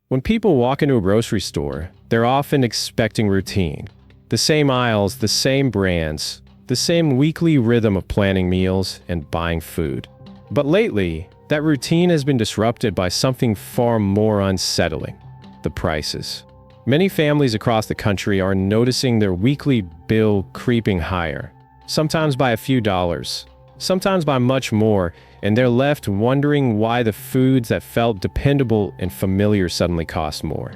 When people walk into a grocery store, they're often expecting routine. The same aisles, the same brands, the same weekly rhythm of planning meals and buying food. But lately, that routine has been disrupted by something far more unsettling: the prices. Many families across the country are noticing their weekly bill creeping higher, sometimes by a few dollars, sometimes by much more, and they're left wondering why the foods that felt dependable and familiar suddenly cost more.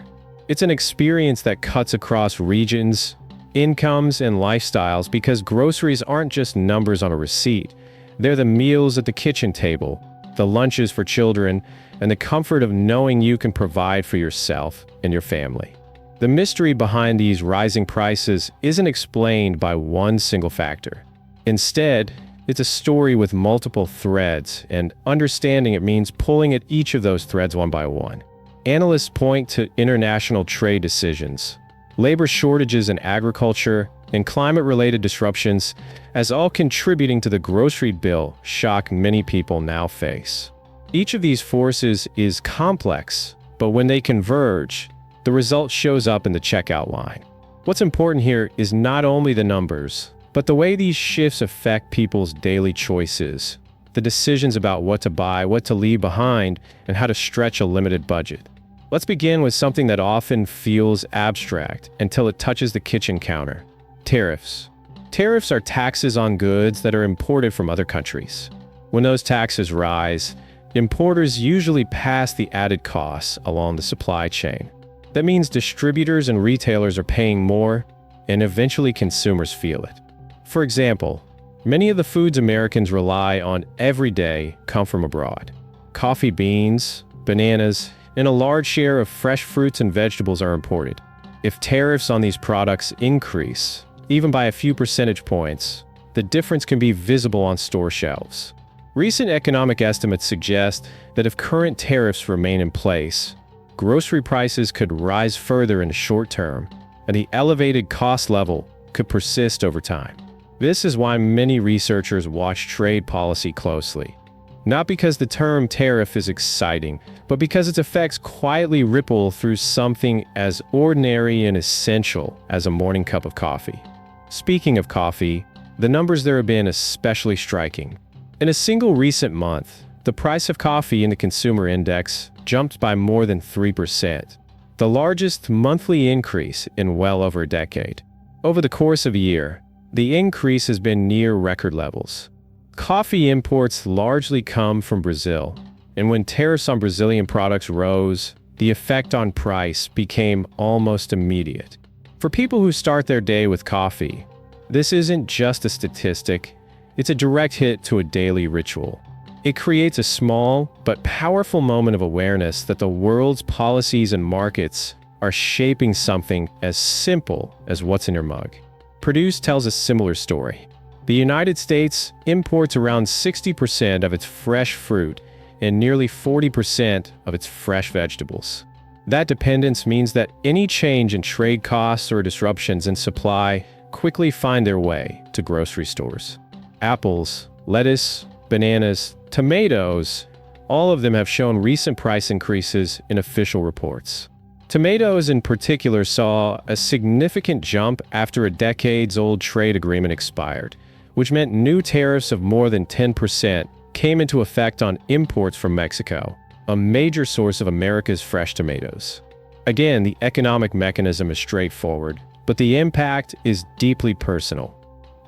It's an experience that cuts across regions, incomes, and lifestyles because groceries aren't just numbers on a receipt. They're the meals at the kitchen table, the lunches for children, and the comfort of knowing you can provide for yourself and your family. The mystery behind these rising prices isn't explained by one single factor. Instead, it's a story with multiple threads, and understanding it means pulling at each of those threads one by one. Analysts point to international trade decisions, labor shortages in agriculture, and climate-related disruptions as all contributing to the grocery bill shock many people now face. Each of these forces is complex, but when they converge, the result shows up in the checkout line. What's important here is not only the numbers, but the way these shifts affect people's daily choices, the decisions about what to buy, what to leave behind, and how to stretch a limited budget. Let's begin with something that often feels abstract until it touches the kitchen counter: tariffs. Tariffs are taxes on goods that are imported from other countries. When those taxes rise, importers usually pass the added costs along the supply chain. That means distributors and retailers are paying more, and eventually consumers feel it. For example, many of the foods Americans rely on every day come from abroad. Coffee beans, bananas, and a large share of fresh fruits and vegetables are imported. If tariffs on these products increase, even by a few percentage points, the difference can be visible on store shelves. Recent economic estimates suggest that if current tariffs remain in place, grocery prices could rise further in the short term, and the elevated cost level could persist over time. This is why many researchers watch trade policy closely. Not because the term tariff is exciting, but because its effects quietly ripple through something as ordinary and essential as a morning cup of coffee. Speaking of coffee, the numbers there have been especially striking. In a single recent month, the price of coffee in the consumer index jumped by more than 3%, the largest monthly increase in well over a decade. Over the course of a year, the increase has been near record levels. Coffee imports largely come from Brazil, and when tariffs on Brazilian products rose, the effect on price became almost immediate. For people who start their day with coffee, this isn't just a statistic, it's a direct hit to a daily ritual. It creates a small but powerful moment of awareness that the world's policies and markets are shaping something as simple as what's in your mug. Produce tells a similar story. The United States imports around 60% of its fresh fruit and nearly 40% of its fresh vegetables. That dependence means that any change in trade costs or disruptions in supply quickly find their way to grocery stores. Apples, lettuce, bananas, tomatoes, all of them have shown recent price increases in official reports. Tomatoes in particular saw a significant jump after a decades-old trade agreement expired, which meant new tariffs of more than 10% came into effect on imports from Mexico, a major source of America's fresh tomatoes. Again, the economic mechanism is straightforward, but the impact is deeply personal.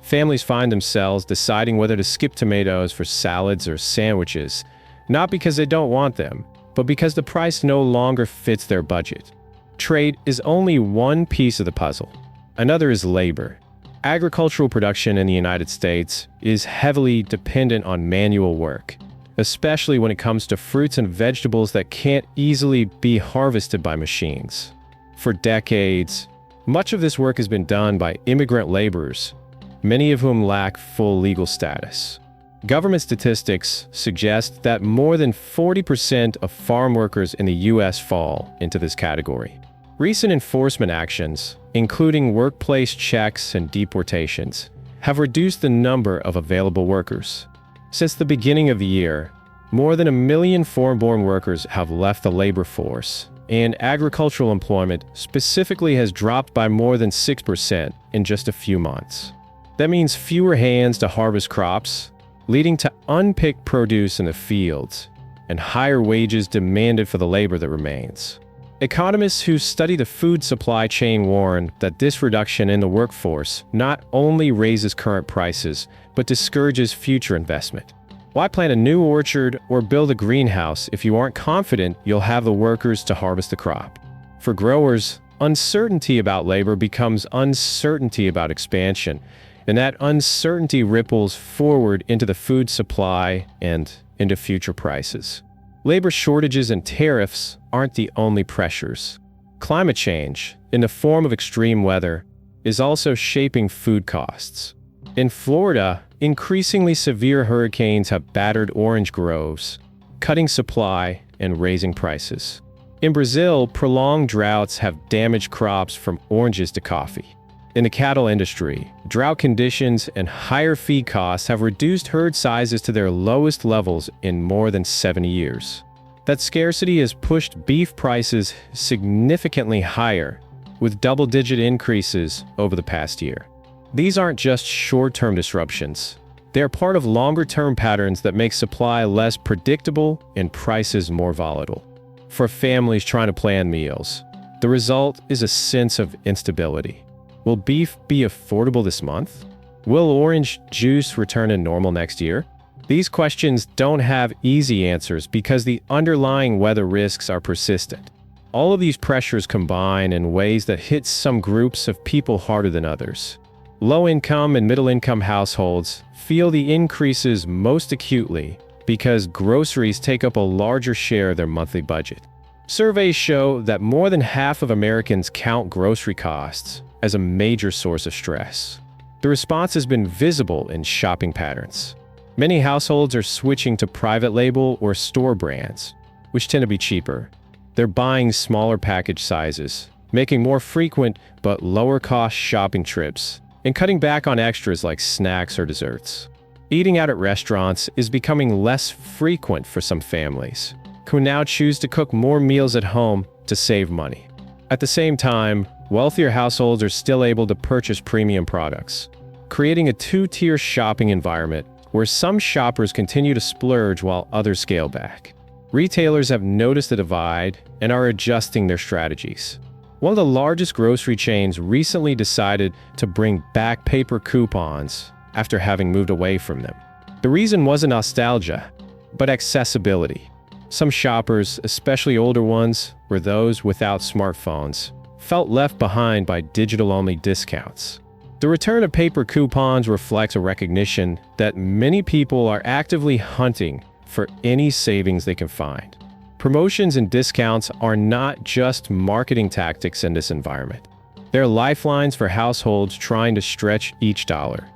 Families find themselves deciding whether to skip tomatoes for salads or sandwiches, not because they don't want them, but because the price no longer fits their budget. Trade is only one piece of the puzzle. Another is labor. Agricultural production in the United States is heavily dependent on manual work, especially when it comes to fruits and vegetables that can't easily be harvested by machines. For decades, much of this work has been done by immigrant laborers, many of whom lack full legal status. Government statistics suggest that more than 40% of farm workers in the U.S. fall into this category. Recent enforcement actions, including workplace checks and deportations, have reduced the number of available workers. Since the beginning of the year, more than 1 million foreign-born workers have left the labor force, and agricultural employment specifically has dropped by more than 6% in just a few months. That means fewer hands to harvest crops, leading to unpicked produce in the fields, and higher wages demanded for the labor that remains. Economists who study the food supply chain warn that this reduction in the workforce not only raises current prices, but discourages future investment. Why plant a new orchard or build a greenhouse if you aren't confident you'll have the workers to harvest the crop? For growers, uncertainty about labor becomes uncertainty about expansion, and that uncertainty ripples forward into the food supply and into future prices. Labor shortages and tariffs aren't the only pressures. Climate change, in the form of extreme weather, is also shaping food costs. In Florida, increasingly severe hurricanes have battered orange groves, cutting supply and raising prices. In Brazil, prolonged droughts have damaged crops from oranges to coffee. In the cattle industry, drought conditions and higher feed costs have reduced herd sizes to their lowest levels in more than 70 years. That scarcity has pushed beef prices significantly higher, with double-digit increases over the past year. These aren't just short-term disruptions. They're part of longer-term patterns that make supply less predictable and prices more volatile. For families trying to plan meals, the result is a sense of instability. Will beef be affordable this month? Will orange juice return to normal next year? These questions don't have easy answers because the underlying weather risks are persistent. All of these pressures combine in ways that hit some groups of people harder than others. Low-income and middle-income households feel the increases most acutely because groceries take up a larger share of their monthly budget. Surveys show that more than half of Americans count grocery costs as a major source of stress. The response has been visible in shopping patterns. Many households are switching to private label or store brands, which tend to be cheaper. They're buying smaller package sizes, making more frequent but lower-cost shopping trips, and cutting back on extras like snacks or desserts. Eating out at restaurants is becoming less frequent for some families, who now choose to cook more meals at home to save money. At the same time, wealthier households are still able to purchase premium products, creating a two-tier shopping environment where some shoppers continue to splurge while others scale back. Retailers have noticed the divide and are adjusting their strategies. One of the largest grocery chains recently decided to bring back paper coupons after having moved away from them. The reason wasn't nostalgia, but accessibility. Some shoppers, especially older ones, or those without smartphones, felt left behind by digital-only discounts. The return of paper coupons reflects a recognition that many people are actively hunting for any savings they can find. Promotions and discounts are not just marketing tactics in this environment. They're lifelines for households trying to stretch each dollar.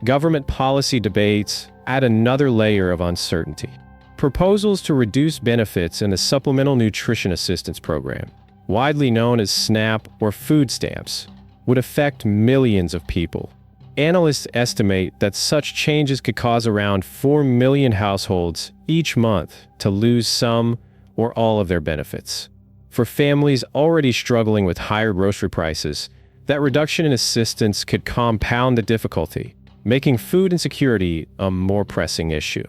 Government policy debates add another layer of uncertainty. Proposals to reduce benefits in the Supplemental Nutrition Assistance Program, widely known as SNAP or food stamps, would affect millions of people. Analysts estimate that such changes could cause around 4 million households each month to lose some or all of their benefits. For families already struggling with higher grocery prices, that reduction in assistance could compound the difficulty, making food insecurity a more pressing issue.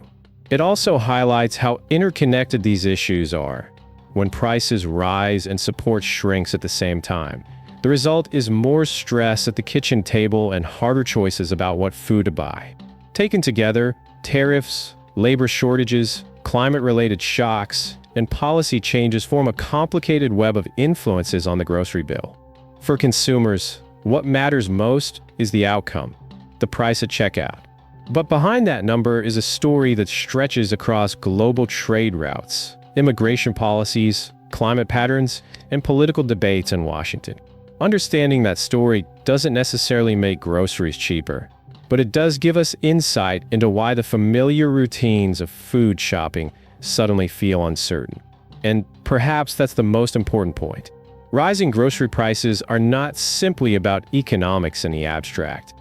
It also highlights how interconnected these issues are. When prices rise and support shrinks at the same time, the result is more stress at the kitchen table and harder choices about what food to buy. Taken together, tariffs, labor shortages, climate-related shocks, and policy changes form a complicated web of influences on the grocery bill. For consumers, what matters most is the outcome, the price at checkout. But behind that number is a story that stretches across global trade routes, immigration policies, climate patterns, and political debates in Washington. Understanding that story doesn't necessarily make groceries cheaper, but it does give us insight into why the familiar routines of food shopping suddenly feel uncertain. And perhaps that's the most important point. Rising grocery prices are not simply about economics in the abstract.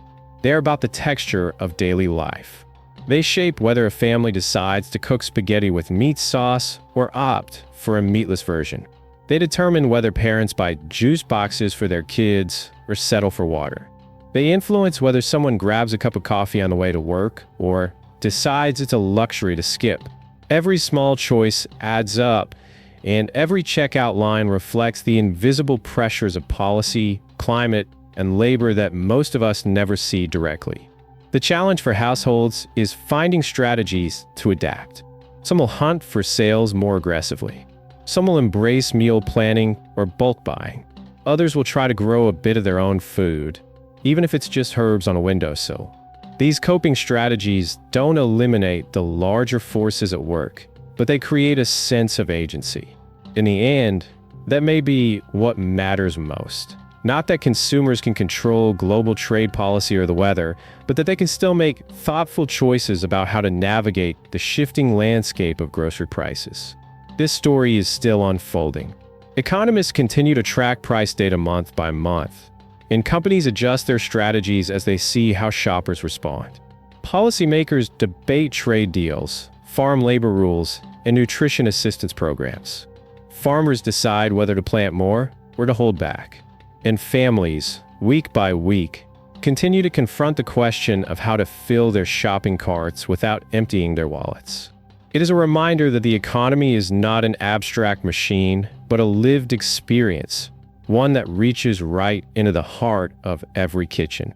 They're about the texture of daily life. They shape whether a family decides to cook spaghetti with meat sauce or opt for a meatless version. They determine whether parents buy juice boxes for their kids or settle for water. They influence whether someone grabs a cup of coffee on the way to work or decides it's a luxury to skip. Every small choice adds up, and every checkout line reflects the invisible pressures of policy, climate, and labor that most of us never see directly. The challenge for households is finding strategies to adapt. Some will hunt for sales more aggressively. Some will embrace meal planning or bulk buying. Others will try to grow a bit of their own food, even if it's just herbs on a windowsill. These coping strategies don't eliminate the larger forces at work, but they create a sense of agency. In the end, that may be what matters most. Not that consumers can control global trade policy or the weather, but that they can still make thoughtful choices about how to navigate the shifting landscape of grocery prices. This story is still unfolding. Economists continue to track price data month by month, and companies adjust their strategies as they see how shoppers respond. Policymakers debate trade deals, farm labor rules, and nutrition assistance programs. Farmers decide whether to plant more or to hold back. And families, week by week, continue to confront the question of how to fill their shopping carts without emptying their wallets. It is a reminder that the economy is not an abstract machine, but a lived experience, one that reaches right into the heart of every kitchen.